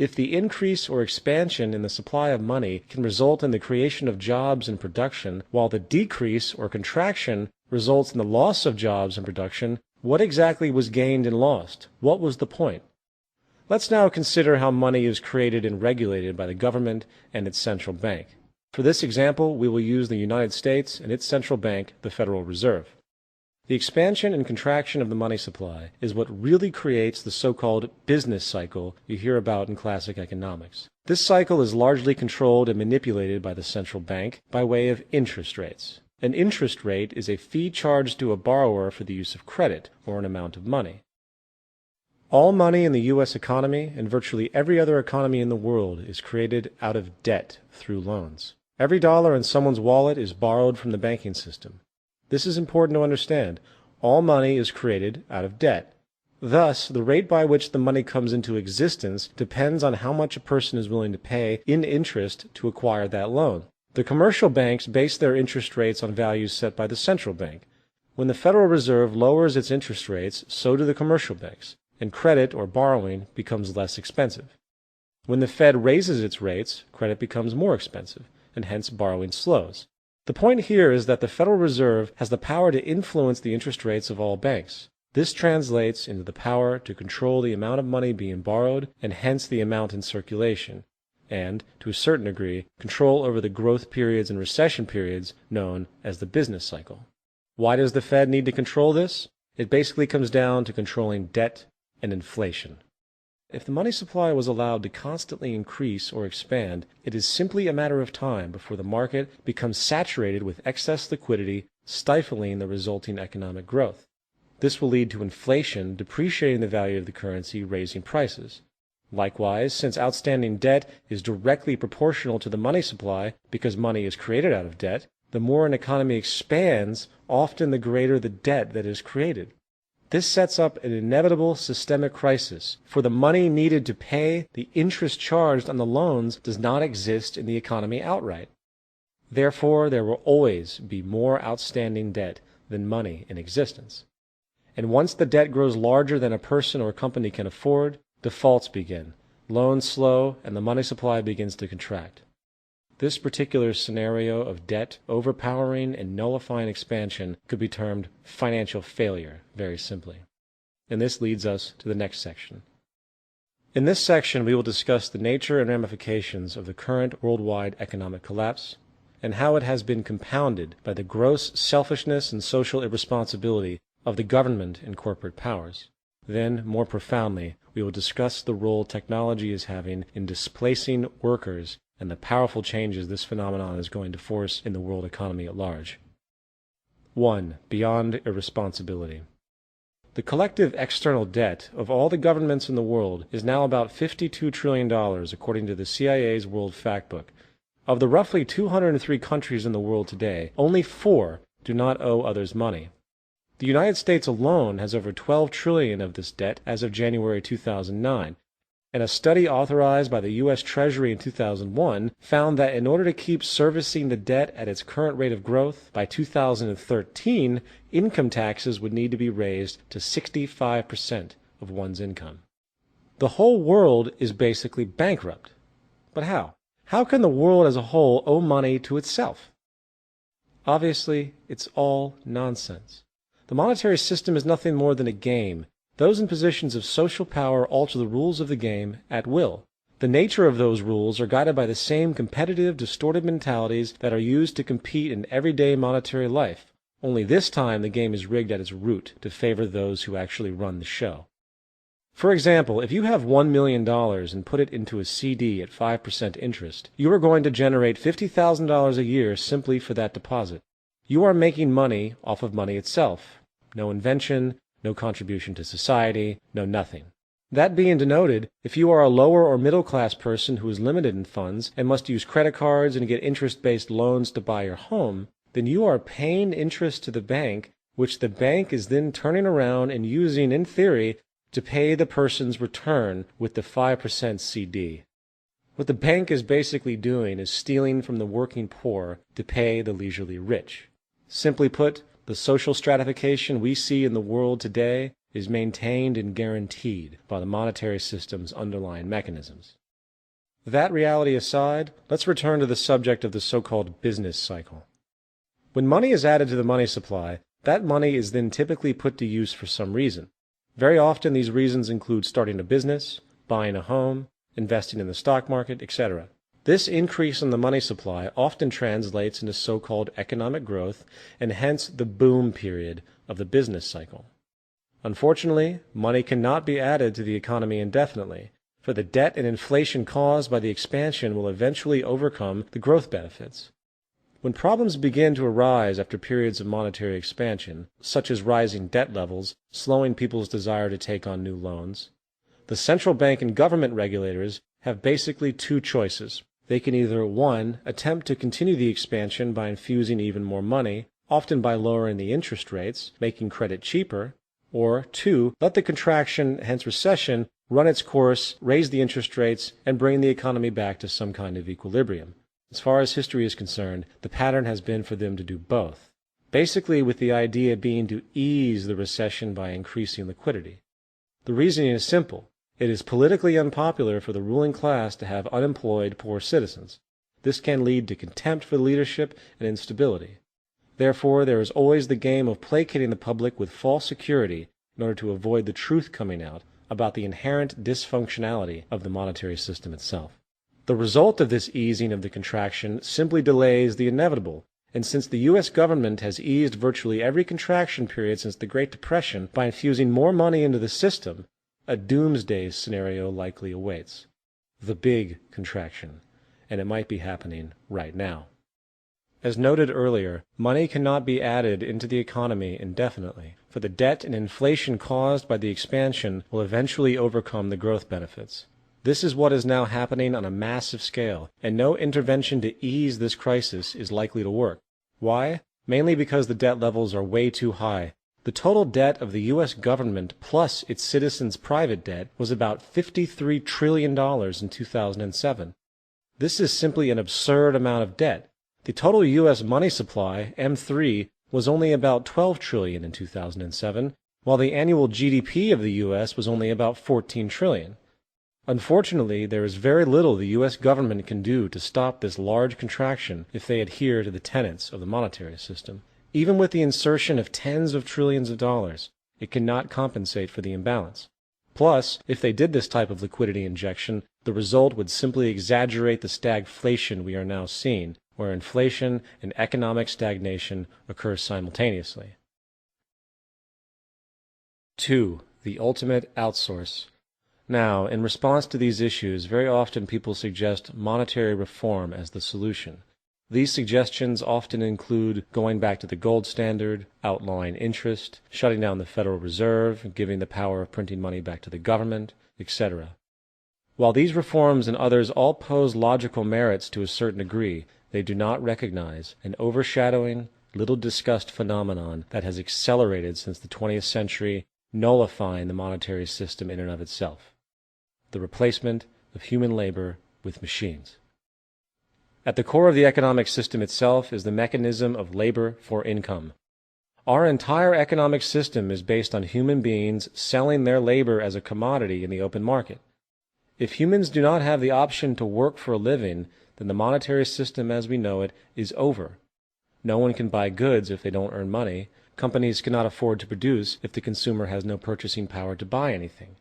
If the increase or expansion in the supply of money can result in the creation of jobs and production, while the decrease or contraction results in the loss of jobs and production, what exactly was gained and lost? What was the point? Let's now consider how money is created and regulated by the government and its central bank. For this example, we will use the United States and its central bank, the Federal Reserve. The expansion and contraction of the money supply is what really creates the so-called business cycle you hear about in classic economics. This cycle is largely controlled and manipulated by the central bank by way of interest rates. An interest rate is a fee charged to a borrower for the use of credit, or an amount of money. All money in the U.S. economy and virtually every other economy in the world is created out of debt through loans. Every dollar in someone's wallet is borrowed from the banking system. This is important to understand. All money is created out of debt. Thus, the rate by which the money comes into existence depends on how much a person is willing to pay in interest to acquire that loan. The commercial banks base their interest rates on values set by the central bank. When the Federal Reserve lowers its interest rates, so do the commercial banks, and credit or borrowing becomes less expensive. When the Fed raises its rates, credit becomes more expensive, and hence borrowing slows. The point here is that the Federal Reserve has the power to influence the interest rates of all banks. This translates into the power to control the amount of money being borrowed and hence the amount in circulation, and, to a certain degree, control over the growth periods and recession periods known as the business cycle. Why does the Fed need to control this? It basically comes down to controlling debt and inflation. If the money supply was allowed to constantly increase or expand, it is simply a matter of time before the market becomes saturated with excess liquidity, stifling the resulting economic growth. This will lead to inflation, depreciating the value of the currency, raising prices. Likewise, since outstanding debt is directly proportional to the money supply because money is created out of debt, the more an economy expands, often the greater the debt that is created. This sets up an inevitable systemic crisis, for the money needed to pay the interest charged on the loans does not exist in the economy outright. Therefore, there will always be more outstanding debt than money in existence. And once the debt grows larger than a person or company can afford, defaults begin, loans slow, and the money supply begins to contract. This particular scenario of debt overpowering and nullifying expansion could be termed financial failure, very simply. And this leads us to the next section. In this section, we will discuss the nature and ramifications of the current worldwide economic collapse and how it has been compounded by the gross selfishness and social irresponsibility of the government and corporate powers. Then, more profoundly, we will discuss the role technology is having in displacing workers and the powerful changes this phenomenon is going to force in the world economy at large. 1. Beyond irresponsibility. The collective external debt of all the governments in the world is now about $52 trillion, according to the CIA's World Factbook. Of the roughly 203 countries in the world today, only 4 do not owe others money. The United States alone has over $12 trillion of this debt as of January 2009. And a study authorized by the U.S. Treasury in 2001 found that in order to keep servicing the debt at its current rate of growth, by 2013, income taxes would need to be raised to 65% of one's income. The whole world is basically bankrupt. But how? How can the world as a whole owe money to itself? Obviously, it's all nonsense. The monetary system is nothing more than a game. Those in positions of social power alter the rules of the game at will. The nature of those rules are guided by the same competitive, distorted mentalities that are used to compete in everyday monetary life. Only this time the game is rigged at its root to favor those who actually run the show. For example, if you have $1 million and put it into a CD at 5% interest, you are going to generate $50,000 a year simply for that deposit. You are making money off of money itself. No invention, no contribution to society, no nothing. That being denoted, if you are a lower or middle class person who is limited in funds and must use credit cards and get interest-based loans to buy your home, then you are paying interest to the bank, which the bank is then turning around and using, in theory, to pay the person's return with the 5% CD. What the bank is basically doing is stealing from the working poor to pay the leisurely rich. Simply put, the social stratification we see in the world today is maintained and guaranteed by the monetary system's underlying mechanisms. That reality aside, let's return to the subject of the so-called business cycle. When money is added to the money supply, that money is then typically put to use for some reason. Very often these reasons include starting a business, buying a home, investing in the stock market, etc. This increase in the money supply often translates into so-called economic growth and hence the boom period of the business cycle. Unfortunately, money cannot be added to the economy indefinitely, for the debt and inflation caused by the expansion will eventually overcome the growth benefits. When problems begin to arise after periods of monetary expansion, such as rising debt levels, slowing people's desire to take on new loans, the central bank and government regulators have basically two choices. They can either 1. Attempt to continue the expansion by infusing even more money, often by lowering the interest rates, making credit cheaper, or 2. Let the contraction, hence recession, run its course, raise the interest rates, and bring the economy back to some kind of equilibrium. As far as history is concerned, the pattern has been for them to do both, basically with the idea being to ease the recession by increasing liquidity. The reasoning is simple. It is politically unpopular for the ruling class to have unemployed, poor citizens. This can lead to contempt for leadership and instability. Therefore, there is always the game of placating the public with false security in order to avoid the truth coming out about the inherent dysfunctionality of the monetary system itself. The result of this easing of the contraction simply delays the inevitable, and since the U.S. government has eased virtually every contraction period since the Great Depression by infusing more money into the system, a doomsday scenario likely awaits. The big contraction, and it might be happening right now. As noted earlier, money cannot be added into the economy indefinitely, for the debt and inflation caused by the expansion will eventually overcome the growth benefits. This is what is now happening on a massive scale, and no intervention to ease this crisis is likely to work. Why? Mainly because the debt levels are way too high. The total debt of the U.S. government plus its citizens' private debt was about $53 trillion in 2007. This is simply an absurd amount of debt. The total U.S. money supply, M3, was only about $12 trillion in 2007, while the annual GDP of the U.S. was only about $14 trillion. Unfortunately, there is very little the U.S. government can do to stop this large contraction if they adhere to the tenets of the monetary system. Even with the insertion of tens of trillions of dollars, it cannot compensate for the imbalance. Plus, if they did this type of liquidity injection, the result would simply exaggerate the stagflation we are now seeing, where inflation and economic stagnation occur simultaneously. 2. The ultimate outsource. Now, in response to these issues, very often people suggest monetary reform as the solution. These suggestions often include going back to the gold standard, outlawing interest, shutting down the Federal Reserve, giving the power of printing money back to the government, etc. While these reforms and others all pose logical merits to a certain degree, they do not recognize an overshadowing, little discussed phenomenon that has accelerated since the 20th century, nullifying the monetary system in and of itself: the replacement of human labor with machines. At the core of the economic system itself is the mechanism of labor for income. Our entire economic system is based on human beings selling their labor as a commodity in the open market. If humans do not have the option to work for a living, then the monetary system as we know it is over. No one can buy goods if they don't earn money. Companies cannot afford to produce if the consumer has no purchasing power to buy anything.